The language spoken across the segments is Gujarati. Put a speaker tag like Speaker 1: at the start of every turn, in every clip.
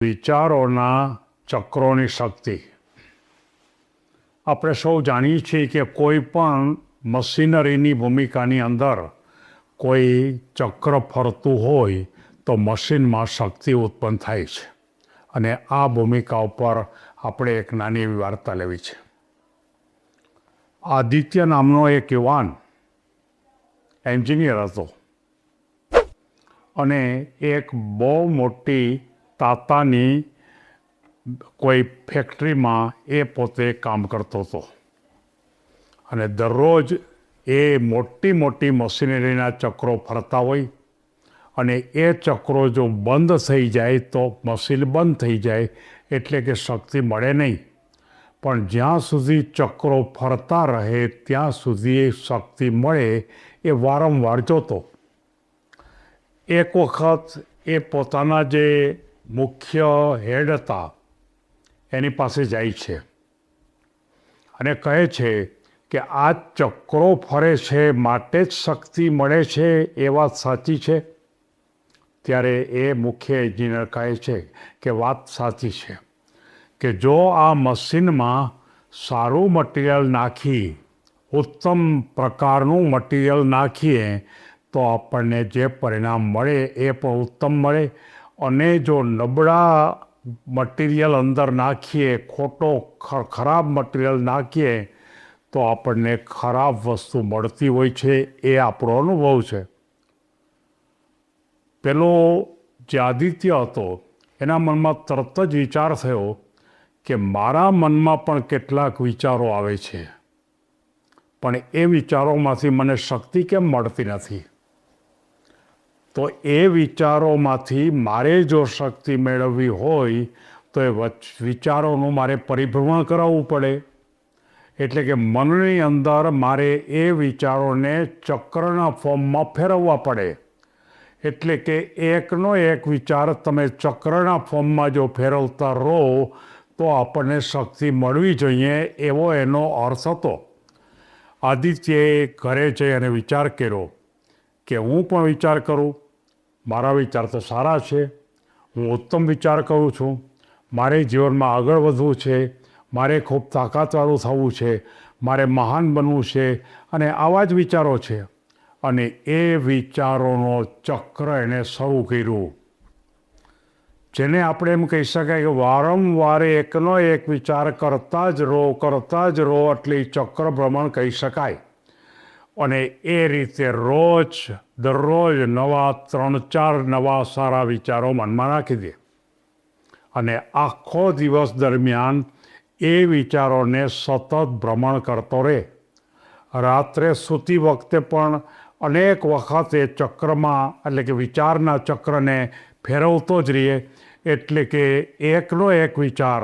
Speaker 1: વિચારોના ચક્રોની શક્તિ. આપણે સૌ જાણીએ છીએ કે કોઈ પણ મશીનરીની ભૂમિકાની અંદર કોઈ ચક્ર ફરતું હોય તો મશીનમાં શક્તિ ઉત્પન્ન થાય છે. અને આ ભૂમિકા ઉપર આપણે એક નાની એવી વાર્તા લેવી છે. આદિત્ય નામનો એક યુવાન એન્જિનિયર હતો અને એક બહુ મોટી તાતાની કોઈ ફેક્ટરીમાં એ પોતે કામ કરતો હતો. અને દરરોજ એ મોટી મોટી મશીનરીના ચક્રો ફરતા હોય અને એ ચક્રો જો બંધ થઈ જાય તો મશીન બંધ થઈ જાય, એટલે કે શક્તિ મળે નહીં. પણ જ્યાં સુધી ચક્રો ફરતા રહે ત્યાં સુધી એ શક્તિ મળે એ વારંવાર જોતો. એક વખત એ પોતાના જે મુખ્ય હેડ હતા એની પાસે જાય છે અને કહે છે કે આ ચક્રો ફરે છે માટે જ શક્તિ મળે છે, એ વાત સાચી છે? ત્યારે એ મુખ્ય એન્જિનિયર કહે છે કે વાત સાચી છે, કે જો આ મશીનમાં સારું મટીરિયલ નાખી, ઉત્તમ પ્રકારનું મટીરિયલ નાખીએ તો આપણને જે પરિણામ મળે એ પણ ઉત્તમ મળે. અને જો નબળા મટીરિયલ અંદર નાખીએ, ખરાબ મટીરિયલ નાખીએ તો આપણને ખરાબ વસ્તુ મળતી હોય છે. એ આપણો અનુભવ છે. પેલો જે આદિત્ય હતો એના મનમાં તરત જ વિચાર થયો કે મારા મનમાં પણ કેટલાક વિચારો આવે છે, પણ એ વિચારોમાંથી મને શક્તિ કેમ મળતી નથી? તો એ વિચારોમાંથી મારે જો શક્તિ મેળવવી હોય તો એ વિચારોનું મારે પરિભ્રમણ કરાવવું પડે. એટલે કે મનની અંદર મારે એ વિચારોને ચક્રના ફોર્મમાં ફેરવવા પડે. એટલે કે એકનો એક વિચાર તમે ચક્રના ફોર્મમાં જો ફેરવતા રહો તો આપણને શક્તિ મળવી જોઈએ, એવો એનો અર્થ હતો. આદિત્યએ ઘરે જઈ અને વિચાર કર્યો કે હું પણ વિચાર કરું, મારા વિચાર તો સારા છે, હું ઉત્તમ વિચાર કરું છું, મારે જીવનમાં આગળ વધવું છે, મારે ખૂબ તાકાતવાળું થવું છે, મારે મહાન બનવું છે, અને આવા જ વિચારો છે. અને એ વિચારોનો ચક્ર એણે શરૂ કર્યું, જેને આપણે એમ કહી શકાય કે વારંવાર એકનો એક વિચાર કરતા જ રહો એટલે ચક્ર ભ્રમણ કહી શકાય. અને એ રીતે દરરોજ 3-4 નવા સારા વિચારો મનમાં નાખી દે અને આખો દિવસ દરમિયાન એ વિચારોને સતત ભ્રમણ કરતો રહે. રાત્રે સૂતી વખતે પણ અનેક વખત એ ચક્રમાં, એટલે કે વિચારના ચક્રને ફેરવતો જ રહીએ. એટલે કે એકનો એક વિચાર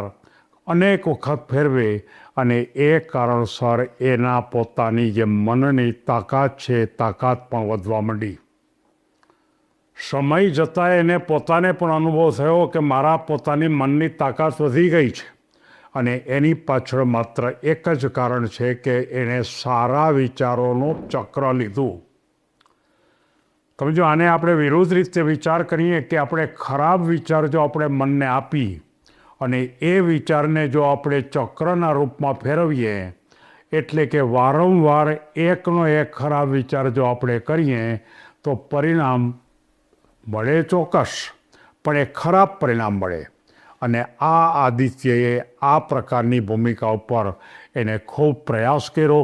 Speaker 1: અનેક વખત ફેરવે અને એ કારણસર એના પોતાની જે મનની તાકાત છે તાકાત પણ વધવા માંડી. સમય જતાં એને પોતાને પણ અનુભવ થયો કે મારા પોતાની મનની તાકાત વધી ગઈ છે. અને એની પાછળ માત્ર એક જ કારણ છે કે એણે સારા વિચારોનું ચક્ર લીધું. તમે જો આને આપણે વિરુદ્ધ રીતે વિચાર કરીએ કે આપણે ખરાબ વિચાર જો આપણે મનને આપી અને એ વિચારને જો આપણે ચક્રના રૂપમાં ફેરવીએ, એટલે કે વારંવાર એકનો એક ખરાબ વિચાર જો આપણે કરીએ તો પરિણામ મળે ચોક્કસ, પણ એ ખરાબ પરિણામ મળે. અને આ આદિત્યએ આ પ્રકારની ભૂમિકા ઉપર એને ખૂબ પ્રયાસ કર્યો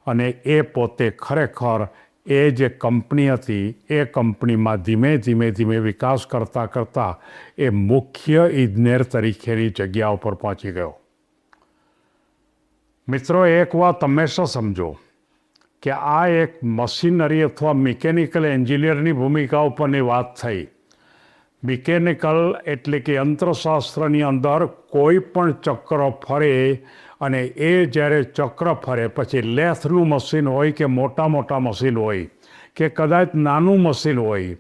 Speaker 1: અને એ પોતે ખરેખર એ જે કંપની હતી એ કંપનીમાં ધીમે ધીમે વિકાસ કરતાં એ મુખ્ય ઇજનેર તરીકેની જગ્યા ઉપર પહોંચી ગયો. મિત્રો, એક વાત હંમેશા સમજો કે આ એક મશીનરી અથવા મિકેનિકલ એન્જિનિયરની ભૂમિકા ઉપરની વાત થઈ. મિકેનિકલ એટલે કે યંત્રશાસ્ત્રની અંદર કોઈ પણ ચક્ર ફરે અને એ જ્યારે ચક્ર ફરે પછી લેથનું મશીન હોય કે મોટા મશીન હોય કે કદાચ નાનું મશીન હોય,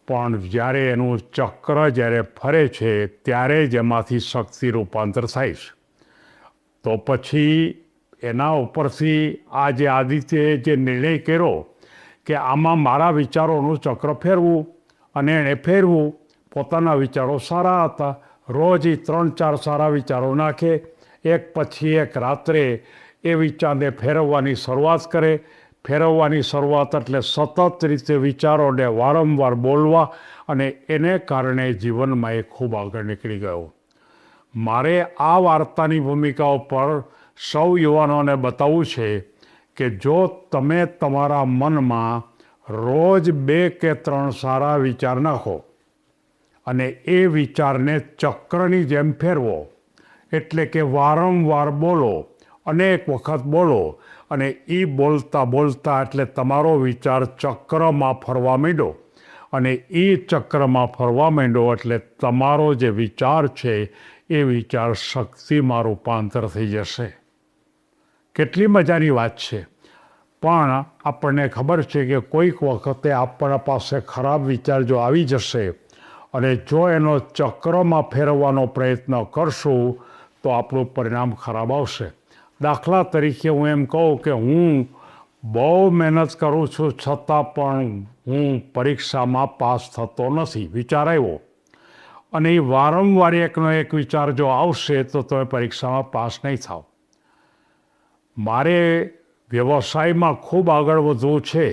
Speaker 1: પણ જ્યારે એનું ચક્ર જ્યારે ફરે છે ત્યારે જ એમાંથી શક્તિ રૂપાંતર થાય છે. તો પછી એના ઉપરથી આ જે આદિત્યએ જે નિર્ણય કર્યો કે આમાં મારા વિચારોનું ચક્ર ફેરવું, અને એણે ફેરવું. પોતાના વિચારો સારા હતા રોજ એ 3-4 સારા વિચારો નાખે, એક પછી એક રાત્રે એ વિચારને ફેરવવાની શરૂઆત કરે. ફેરવવાની શરૂઆત એટલે સતત રીતે વિચારોને વારંવાર બોલવા, અને એને કારણે જીવનમાં એ ખૂબ આગળ નીકળી ગયો. મારે આ વાર્તાની ભૂમિકા ઉપર સૌ યુવાનોને બતાવવું છે કે જો તમે તમારા મનમાં રોજ 2 કે 3 સારા વિચાર નાખો અને એ વિચારને ચક્રની જેમ ફેરવો, એટલે કે વારંવાર બોલો, અનેક વખત બોલો, અને એ બોલતા બોલતા એટલે તમારો વિચાર ચક્રમાં ફરવા માંડ્યો, અને એ ચક્રમાં ફરવા માંડ્યો એટલે તમારો જે વિચાર છે એ વિચાર શક્તિમાં રૂપાંતર થઈ જશે. કેટલી મજાની વાત છે. પણ આપણને ખબર છે કે કોઈક વખતે આપણા પાસે ખરાબ વિચાર જો આવી જશે અને જો એનો ચક્રમાં ફેરવવાનો પ્રયત્ન કરશું તો આપણું પરિણામ ખરાબ આવશે. દાખલા તરીકે હું એમ કહું કે હું બહુ મહેનત કરું છું છતાં પણ હું પરીક્ષામાં પાસ થતો નથી, વિચાર આવ્યો, અને એ વારંવાર એકનો એક વિચાર જો આવશે તો તમે પરીક્ષામાં પાસ નહીં થાવ. મારે વ્યવસાયમાં ખૂબ આગળ વધવું છે,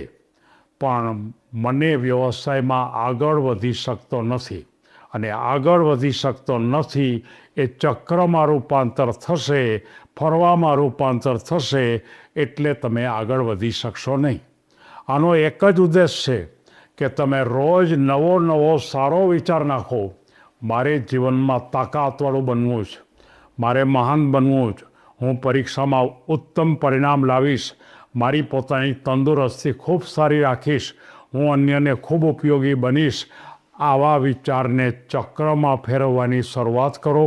Speaker 1: પણ મને વ્યવસાયમાં આગળ વધી શકતો નથી, અને આગળ વધી શકતો નથી એ ચક્રમાં રૂપાંતર થશે, ફરવામાં રૂપાંતર થશે, એટલે તમે આગળ વધી શકશો નહીં. આનો એક જ ઉદ્દેશ છે કે તમે રોજ નવો સારો વિચાર નાખો. મારે જીવનમાં તાકાતવાળું બનવું છે, મારે મહાન બનવું છે, હું પરીક્ષામાં ઉત્તમ પરિણામ લાવીશ, મારી પોતાની તંદુરસ્તી ખૂબ સારી રાખીશ, હું અન્યને ખૂબ ઉપયોગી બનીશ. આવા વિચારને ચક્રમાં ફેરવવાની શરૂઆત કરો,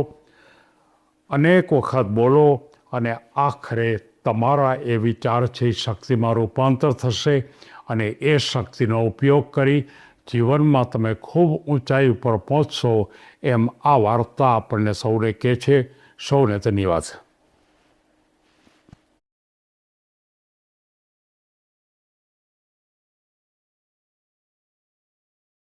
Speaker 1: અનેક વખત બોલો, અને આખરે તમારા એ વિચાર છે એ શક્તિમાં રૂપાંતર થશે, અને એ શક્તિનો ઉપયોગ કરી જીવનમાં તમે ખૂબ ઊંચાઈ ઉપર પહોંચશો. એમ આ વાર્તા આપણને સૌને કહે છે. સૌને ધન્યવાદ.